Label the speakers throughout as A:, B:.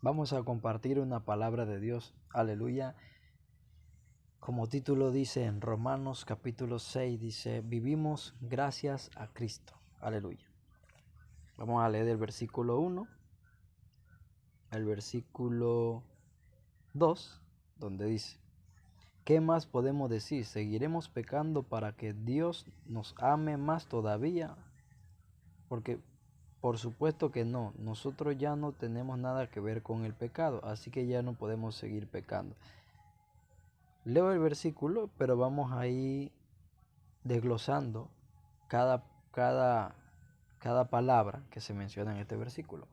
A: Vamos a compartir una palabra de Dios, aleluya. Como título dice en Romanos capítulo 6, dice, vivimos gracias a Cristo, aleluya. Vamos a leer el versículo 1, el versículo 2, donde dice, ¿qué más podemos decir? ¿Seguiremos pecando para que Dios nos ame más todavía? Porque por supuesto que no, nosotros ya no tenemos nada que ver con el pecado, así que ya no podemos seguir pecando. Leo el versículo, pero vamos a ir desglosando cada, cada, cada palabra que se menciona en este versículo,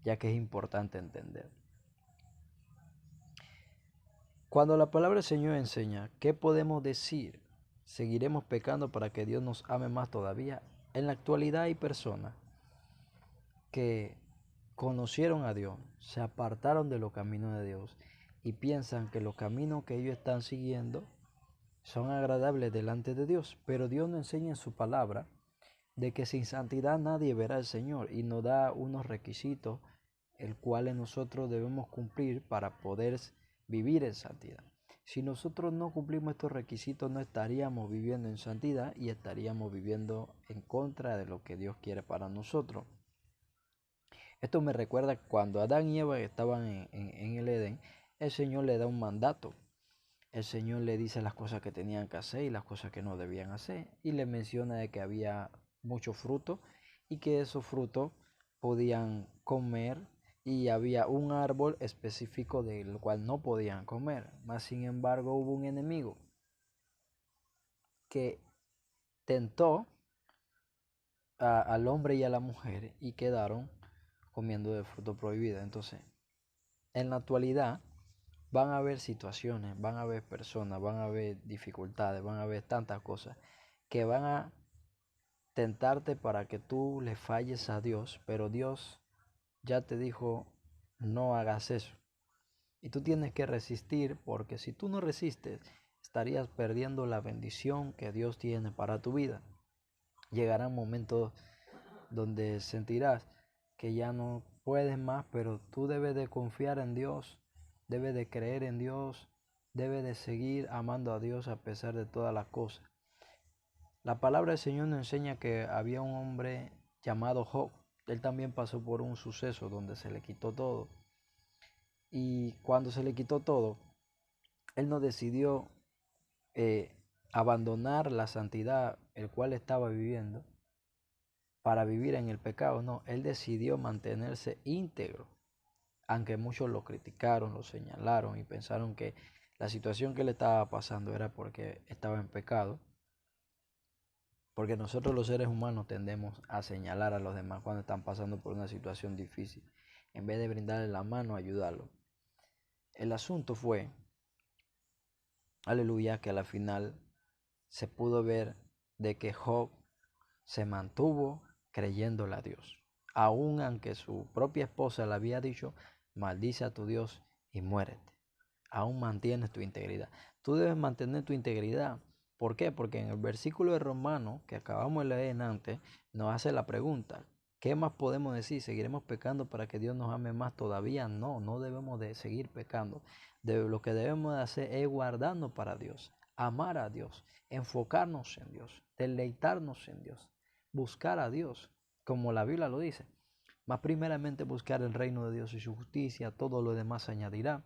A: ya que es importante entender. Cuando la palabra del Señor enseña, ¿qué podemos decir? ¿Seguiremos pecando para que Dios nos ame más todavía? En la actualidad hay personas que conocieron a Dios, se apartaron de los caminos de Dios y piensan que los caminos que ellos están siguiendo son agradables delante de Dios, pero Dios nos enseña en su palabra de que sin santidad nadie verá al Señor y nos da unos requisitos el cuales nosotros debemos cumplir para poder vivir en santidad. Si nosotros no cumplimos estos requisitos, no estaríamos viviendo en santidad y estaríamos viviendo en contra de lo que Dios quiere para nosotros. Esto me recuerda cuando Adán y Eva estaban en el Edén, el Señor le da un mandato. El Señor le dice las cosas que tenían que hacer y las cosas que no debían hacer. Y le menciona de que había muchos frutos y que esos frutos podían comer y había un árbol específico del cual no podían comer. Mas sin embargo hubo un enemigo que tentó al hombre y a la mujer y quedaron comiendo del fruto prohibido. Entonces, en la actualidad van a haber situaciones, van a haber personas, van a haber dificultades, van a haber tantas cosas que van a tentarte para que tú le falles a Dios, pero Dios ya te dijo, no hagas eso. Y tú tienes que resistir, porque si tú no resistes, estarías perdiendo la bendición que Dios tiene para tu vida. Llegarán momentos donde sentirás que ya no puedes más, pero tú debes de confiar en Dios, debes de creer en Dios, debes de seguir amando a Dios a pesar de todas las cosas. La palabra del Señor nos enseña que había un hombre llamado Job. Él también pasó por un suceso donde se le quitó todo. Y cuando se le quitó todo, él no decidió eh, abandonar la santidad el cual estaba viviendo para vivir en el pecado. No, él decidió mantenerse íntegro, aunque muchos lo criticaron, lo señalaron y pensaron que la situación que le estaba pasando era porque estaba en pecado. Porque nosotros los seres humanos tendemos a señalar a los demás cuando están pasando por una situación difícil, en vez de brindarle la mano, ayudarlo. El asunto fue, aleluya, que a la final se pudo ver de que Job se mantuvo creyéndole a Dios. Aun aunque su propia esposa le había dicho, maldice a tu Dios y muérete. Aún mantienes tu integridad. Tú debes mantener tu integridad. ¿Por qué? Porque en el versículo de Romanos que acabamos de leer antes, nos hace la pregunta, ¿qué más podemos decir? ¿Seguiremos pecando para que Dios nos ame más todavía? No, no debemos de seguir pecando. Lo que debemos de hacer es guardarnos para Dios, amar a Dios, enfocarnos en Dios, deleitarnos en Dios, buscar a Dios, como la Biblia lo dice. Más primeramente buscar el reino de Dios y su justicia, todo lo demás se añadirá.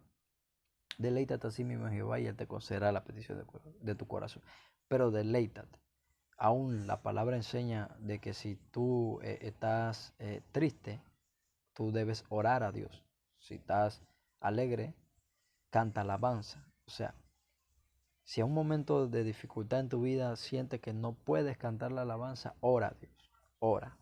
A: Deleítate a sí mismo en Jehová y Él te concederá la petición de tu corazón. Pero deleítate. Aún la palabra enseña de que si tú estás triste, tú debes orar a Dios. Si estás alegre, canta alabanza. O sea, si a un momento de dificultad en tu vida sientes que no puedes cantar la alabanza, ora a Dios. Ora.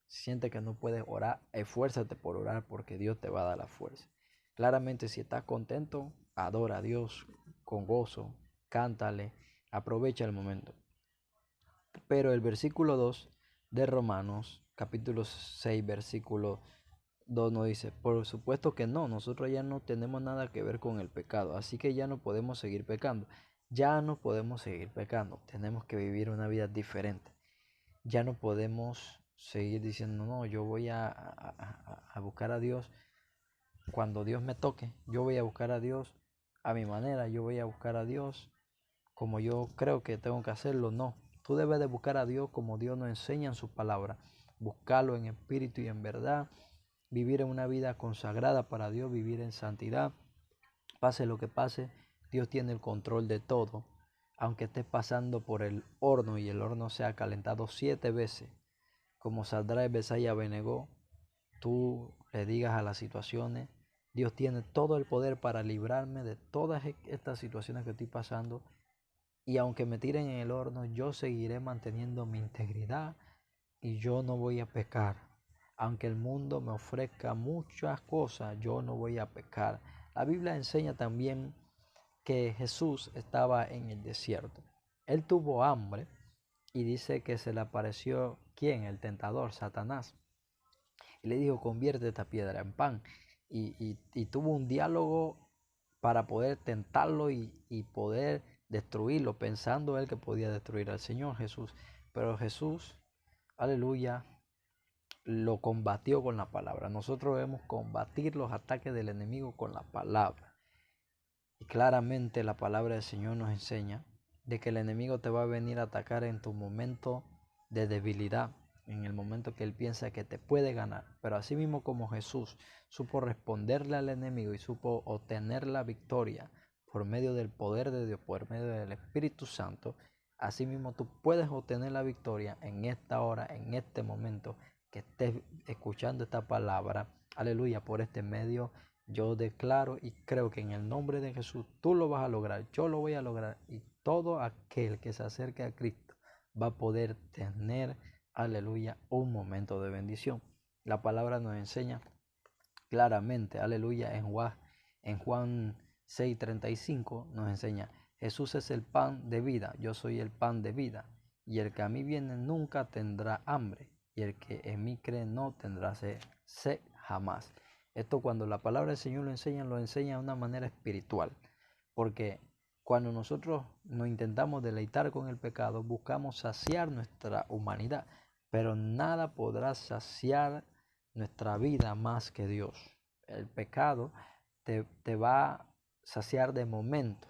A: Si sientes que no puedes orar, esfuérzate por orar porque Dios te va a dar la fuerza. Claramente, si estás contento, adora a Dios con gozo, cántale, aprovecha el momento. Pero el versículo 2 de Romanos, capítulo 6, versículo 2 nos dice, por supuesto que no, nosotros ya no tenemos nada que ver con el pecado, así que ya no podemos seguir pecando. Ya no podemos seguir pecando, tenemos que vivir una vida diferente. Ya no podemos seguir diciendo, no, yo voy a buscar a Dios cuando Dios me toque, yo voy a buscar a Dios a mi manera, yo voy a buscar a Dios como yo creo que tengo que hacerlo. No, tú debes de buscar a Dios como Dios nos enseña en su palabra, buscarlo en espíritu y en verdad, vivir en una vida consagrada para Dios, vivir en santidad. Pase lo que pase, Dios tiene el control de todo. Aunque estés pasando por el horno y el horno sea calentado 7 veces, como Sadrach, Mesach y Abednego, tú le digas a las situaciones, Dios tiene todo el poder para librarme de todas estas situaciones que estoy pasando, y aunque me tiren en el horno, yo seguiré manteniendo mi integridad y yo no voy a pecar. Aunque el mundo me ofrezca muchas cosas, yo no voy a pecar. La Biblia enseña también que Jesús estaba en el desierto. Él tuvo hambre y dice que se le apareció, ¿quién? El tentador, Satanás. Y le dijo, convierte esta piedra en pan. Y tuvo un diálogo para poder tentarlo y poder destruirlo, pensando él que podía destruir al Señor Jesús. Pero Jesús, aleluya, lo combatió con la palabra. Nosotros debemos combatir los ataques del enemigo con la palabra. Y claramente la palabra del Señor nos enseña de que el enemigo te va a venir a atacar en tu momento de debilidad, en el momento que él piensa que te puede ganar. Pero así mismo como Jesús supo responderle al enemigo y supo obtener la victoria por medio del poder de Dios, por medio del Espíritu Santo, así mismo tú puedes obtener la victoria en esta hora, en este momento que estés escuchando esta palabra. Aleluya, por este medio yo declaro y creo que en el nombre de Jesús tú lo vas a lograr, yo lo voy a lograr, y todo aquel que se acerque a Cristo va a poder tener, aleluya, un momento de bendición. La palabra nos enseña claramente, aleluya, en Juan 6:35 nos enseña, Jesús es el pan de vida, yo soy el pan de vida, y el que a mí viene nunca tendrá hambre, y el que en mí cree no tendrá sed jamás. Esto, cuando la palabra del Señor lo enseña de una manera espiritual, porque cuando nosotros nos intentamos deleitar con el pecado, buscamos saciar nuestra humanidad, pero nada podrá saciar nuestra vida más que Dios. El pecado te va a saciar de momento,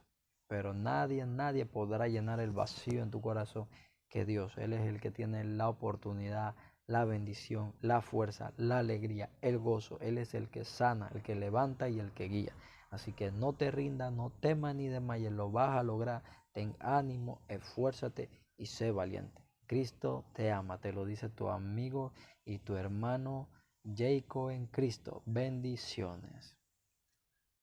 A: pero nadie podrá llenar el vacío en tu corazón que Dios. Él es el que tiene la oportunidad, la bendición, la fuerza, la alegría, el gozo. Él es el que sana, el que levanta y el que guía. Así que no te rindas, no temas ni desmayes, lo vas a lograr. Ten ánimo, esfuérzate y sé valiente. Cristo te ama, te lo dice tu amigo y tu hermano Jacob en Cristo. Bendiciones.